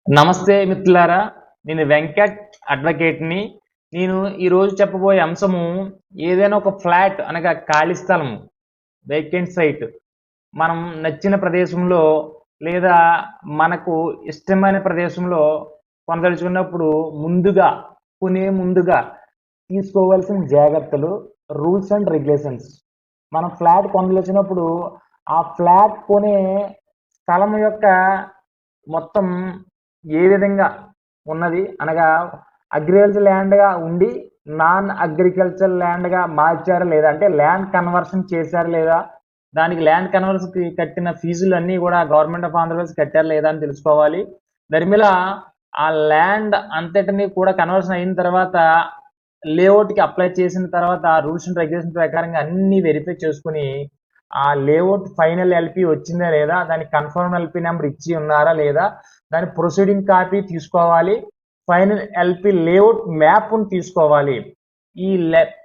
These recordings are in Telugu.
నమస్తే మిత్రులారా! నేను వెంకట్ అడ్వకేట్‌ని. నేను ఈరోజు చెప్పబోయే అంశము ఏదైనా ఒక ఫ్లాట్ అనగా ఖాళీ స్థలం, వేకెంట్ సైట్ మనం నచ్చిన ప్రదేశంలో లేదా మనకు ఇష్టమైన ప్రదేశంలో కొనదలుచుకున్నప్పుడు ముందుగా ముందుగా తీసుకోవాల్సిన జాగ్రత్తలు, రూల్స్ అండ్ రెగ్యులేషన్స్. మనం ఫ్లాట్ కొనదలిచినప్పుడు ఆ ఫ్లాట్ కొనే స్థలం యొక్క మొత్తం ఏ విధంగా ఉన్నది అనగా అగ్రికల్చర్ ల్యాండ్‌గా ఉండి నాన్ అగ్రికల్చర్ ల్యాండ్‌గా మార్చారా లేదా? అంటే ల్యాండ్ కన్వర్షన్ చేశారా లేదా? దానికి ల్యాండ్ కన్వర్షన్‌కి కట్టిన ఫీజులన్నీ గూడా గవర్నమెంట్ ఆఫ్ ఆంధ్రప్రదేశ్ కట్టారా లేదా అని తెలుసుకోవాలి. దరిమిలా ఆ ల్యాండ్ అంతటిని కూడా కన్వర్షన్ అయిన తర్వాత లేఅవుట్‌కి అప్లై చేసిన తర్వాత రూల్స్ అండ్ రెగ్యులేషన్ ప్రకారంగా అన్నీ వెరిఫై చేసుకొని, ఆ లేఅవుట్ ఫైనల్ ఎల్‌పీ వచ్చిందా లేదా? దానికి కన్ఫర్మ్ ఎల్‌పీ నంబర్ ఇచ్చి ఉన్నారా లేదా? దాని ప్రొసీడింగ్ కాపీ తీసుకోవాలి. ఫైనల్ ఎల్‌పీ లేఅవుట్ మ్యాప్‌ని తీసుకోవాలి. ఈ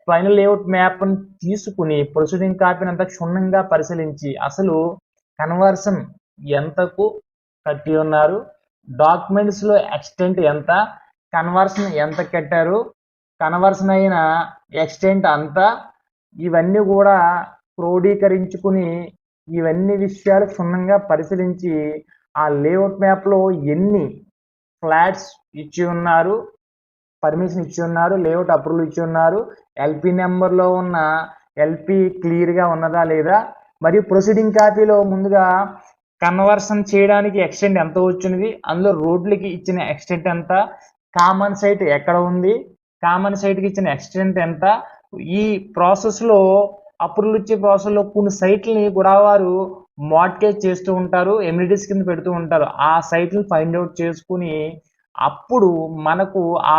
ఫైనల్ లేఅవుట్ మ్యాప్‌ని తీసుకొని ప్రొసీడింగ్ కాపీనంతా క్షుణ్ణంగా పరిశీలించి, అసలు కన్వర్షన్ ఎంతకు కట్టి ఉన్నారు? డాక్యుమెంట్స్‌లో ఎక్స్‌టెంట్ ఎంత? కన్వర్షన్ ఎంత కట్టారు? కన్వర్షన్ అయిన ఎక్స్‌టెంట్ అంతా? ఇవన్నీ గూడా క్రోడీకరించుకుని, ఇవన్నీ విషయాలు క్షుణ్ణంగా పరిశీలించి, ఆ లేఅవుట్ మ్యాప్‌లో ఎన్ని ఫ్లాట్స్ ఇచ్చి ఉన్నారు, పర్మిషన్ ఇచ్చి ఉన్నారు, లేఅవుట్ అప్రూవల్ ఇచ్చి ఉన్నారు, ఎల్‌పీ నంబర్‌లో ఉన్న ఎల్‌పీ క్లియర్‌గా ఉన్నదా లేదా? మరియు ప్రొసీడింగ్ కాపీలో ముందుగా కన్వర్షన్ చేయడానికి ఎక్స్‌టెంట్ ఎంత వచ్చినది? అందులో రోడ్లకి ఇచ్చిన ఎక్స్‌టెంట్ ఎంత? కామన్ సైట్ ఎక్కడ ఉంది? కామన్ సైట్‌కి ఇచ్చిన ఎక్స్‌టెంట్ ఎంత? ఈ ప్రాసెస్‌లో అప్రూవల్ ఇచ్చే ప్రాసెస్‌లో కొన్ని సైట్‌లని కూడా వారు మార్ట్‌గేజ్ చేస్తూ ఉంటారు. ఎమ్యూనిటీస్ కింద పెడుతూ ఉంటారు. ఆ సైట్‌ని ఫైండ్ ఔట్ చేసుకొని, అప్పుడు మనకు ఆ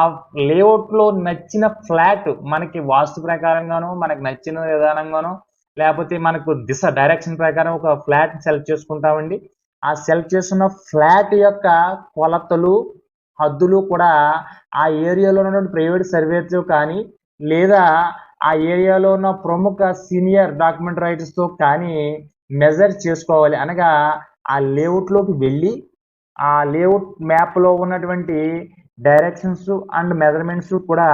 లేఅవుట్‌లో నచ్చిన ఫ్లాట్ మనకి వాస్తు ప్రకారంగానో, మనకు నచ్చిన విధానంగానో, లేపోతే మనకు డైరెక్షన్ ప్రకారం ఒక ఫ్లాట్‌ని సెలెక్ట్ చేసుకుంటామండి. ఆ సెలెక్ట్ చేసుకున్న ఫ్లాట్ యొక్క కొలతలు, హద్దులు కూడా ఆ ఏరియాలో ఉన్నటువంటి ప్రైవేట్ సర్వేతో కానీ, లేదా ఆ ఏరియాలో ఉన్న ప్రముఖ సీనియర్ డాక్యుమెంట్ రైటర్స్‌తో కానీ మెజర్ చేసుకోవాలి. అనగా ఆ లేఅవుట్‌లోకి వెళ్ళి, ఆ లేఅవుట్ మ్యాప్‌లో ఉన్నటువంటి డైరెక్షన్స్ అండ్ మెజర్‌మెంట్స్ కూడా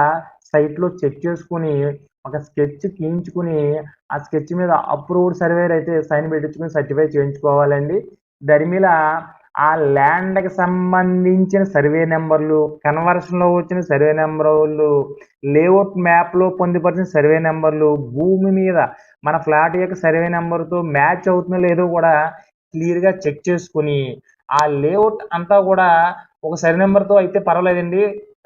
సైట్‌లో చెక్ చేసుకొని, ఒక స్కెచ్ గీయించుకొని, ఆ స్కెచ్ మీద అప్రూవ్డ్ సర్వేయర్ అయితే సైన్ పెట్టించుకొని సర్టిఫై చేయించుకోవాలండి. దరిమిలా ఆ ల్యాండ్‌కి సంబంధించిన సర్వే నంబర్‌లు, కన్వర్షన్‌లో వచ్చిన సర్వే నంబర్‌లు, లేఅవుట్ మ్యాప్‌లో పొందుపరిచిన సర్వే నంబర్‌లు, భూమి మీద మన ఫ్లాట్ యొక్క సర్వే నంబర్‌తో మ్యాచ్ అవుతుందో లేదో కూడా క్లియర్‌గా చెక్ చేసుకొని, ఆ లేఅవుట్ అంతా గూడా ఒక సర్వే నంబర్‌తో అయితే పర్వాలేదండి.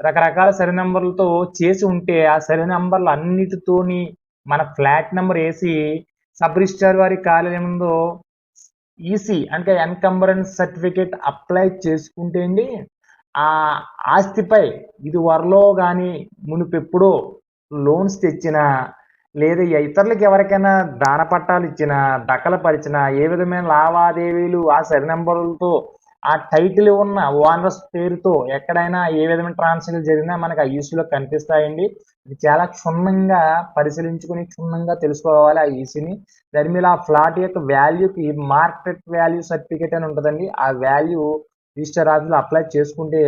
రకరకాల సర్వే నంబర్‌లతో చేసి ఉంటే, ఆ సర్వే నంబర్‌లు అన్నిటితోని మన ఫ్లాట్ నంబర్ ఏసి సబ్ రిజిస్ట్రార్ వారి కార్యాలయంలో ఈసీ అంటే ఎన్కంబరెన్స్ సర్టిఫికేట్ అప్లై చేసుకుంటే అండి, ఆ ఆస్తిపై ఇదివరలో గాని, మునుపెప్పుడో లోన్స్ తెచ్చినా, లేదా ఇతరులకి ఎవరికైనా దాన పట్టాలిచ్చినా, దఖలుపరిచినా, ఏ విధమైన లావాదేవీలు ఆ సరి నంబరులతో ఆ టైటిల్ ఉన్న ఓనర్స్ పేరుతో ఎక్కడైనా ఏ విధమైన ట్రాన్సాక్షన్ జరిగినా మనకు ఆ ఈసీలో కనిపిస్తాయండి. ఇది చాలా క్షుణ్ణంగా పరిశీలించుకొని, క్షుణ్ణంగా తెలుసుకోవాలి ఆ ఈసీని. దాని మీద ఆ ఫ్లాట్ యొక్క వాల్యూకి మార్కెట్ వాల్యూ సర్టిఫికేట్ అని ఉంటదండి. ఆ వాల్యూ రిజిస్టర్ ఆఫీస్‌లో అప్లై చేసుకుంటే,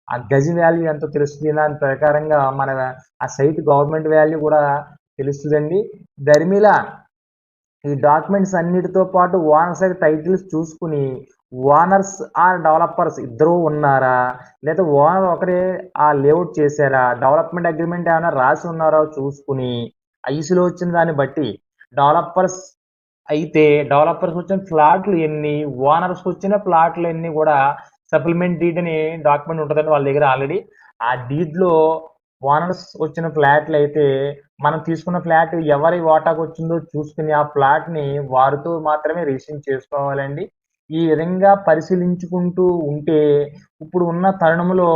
ఆ గజం వాల్యూ ఎంతో తెలుస్తది. దాని ప్రకారంగా మన ఆ సైట్ గవర్నమెంట్ వాల్యూ గూడా తెలుస్తదండి. దరిమిలా ఈ డాక్యుమెంట్స్ అన్నిటితో పాటు ఓనర్ సైడ్ టైటిల్స్ చూసుకొని, ఓనర్స్ ఆర్ డెవలపర్స్ ఇద్దరూ ఉన్నారా? లేదా ఓనర్ ఒకరే ఆ లేఅవుట్ చేసారా? డెవలప్‌మెంట్ అగ్రీమెంట్ ఏమైనా రాసి ఉన్నారో చూసుకొని, ఐసీలో వచ్చిన దాన్ని బట్టి డెవలపర్స్ అయితే డెవలపర్స్‌కొచ్చిన ఫ్లాట్లు ఎన్ని? ఓనర్స్‌కొచ్చిన ఫ్లాట్లు ఎన్ని గూడా సప్లిమెంట్ డీడ్ అని డాక్యుమెంట్ ఉంటదండి వాళ్ళ దగ్గర ఆల్రెడీ. ఆ డీడ్‌లో ఓనర్స్ వచ్చిన ఫ్లాట్‌లయితే మనం తీసుకున్న ఫ్లాట్ ఎవరి వాటాకొచ్చిందో చూసుకొని, ఆ ఫ్లాట్‌ని వారితో మాత్రమే రిజిస్ట్రేషన్ చేసుకోవాలండి. ఈ విధంగా పరిశీలించుకుంటూ ఉంటే, ఇప్పుడు ఉన్న తరుణంలో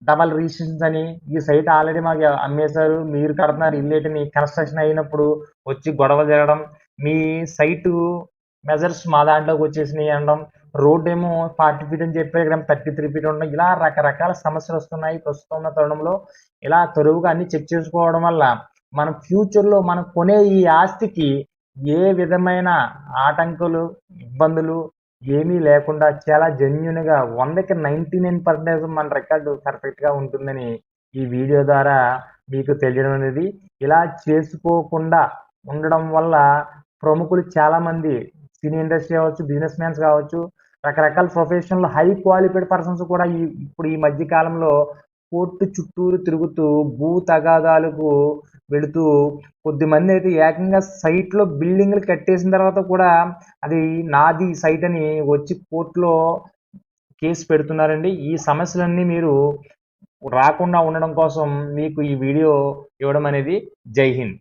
డబల్ రిజిస్ట్రేషన్స్ అని, ఈ సైట్ ఆల్రెడీ మాకు అమ్మేసారు. మీరు కడుతున్నారు ఇల్లేటని కన్‌స్ట్రక్షన్ అయినప్పుడు వచ్చి గొడవ జరగడం. మీ సైటు మెజర్స్ మా దాంట్లోకొచ్చేసినియి అనడం. రోడ్డేమో 40 ఫీట్ అని చెప్పారు. ఇక్కడ 33 ఫీట్ ఉండడం. ఇలా రకరకాల సమస్యలొస్తున్నాయి ప్రస్తుతం ఉన్న తరుణంలో. ఇలా తరువుగా అన్నీ చెక్ చేసుకోవడం వల్ల, మనం ఫ్యూచర్‌లో మనం కొనే ఈ ఆస్తికి ఏ విధమైన ఆటంకులు, ఇబ్బందులు ఏమీ లేకుండా చాలా జెన్యూన్‌గా 100కి 99% మన రికార్డు పర్ఫెక్ట్‌గా ఉంటుందని ఈ వీడియో ద్వారా మీకు తెలియడం అనేది. ఇలా చేసుకోకుండా ఉండడం వల్ల ప్రముఖులు చాలామంది సినీ ఇండస్ట్రీ కావచ్చు, బిజినెస్ మ్యాన్స్ కావచ్చు, రకరకాల ప్రొఫెషన్‌లో హై క్వాలిఫైడ్ పర్సన్స్ కూడా ఇప్పుడు ఈ మధ్య కాలంలో కోర్టు చుట్టూరు తిరుగుతూ భూ తగాదాలకు వెళుతూ కొద్దిమందైతే ఏకంగా సైట్‌లో బిల్డింగులు కట్టేసిన తర్వాత కూడా అది నాది సైట్ అని వచ్చి కోర్ట్‌లో కేస్ పెడుతున్నారండి. ఈ సమస్యలన్నీ మీరు రాకుండా ఉండడం కోసం మీకు ఈ వీడియో ఇవ్వడం అనేది. జై హింద్.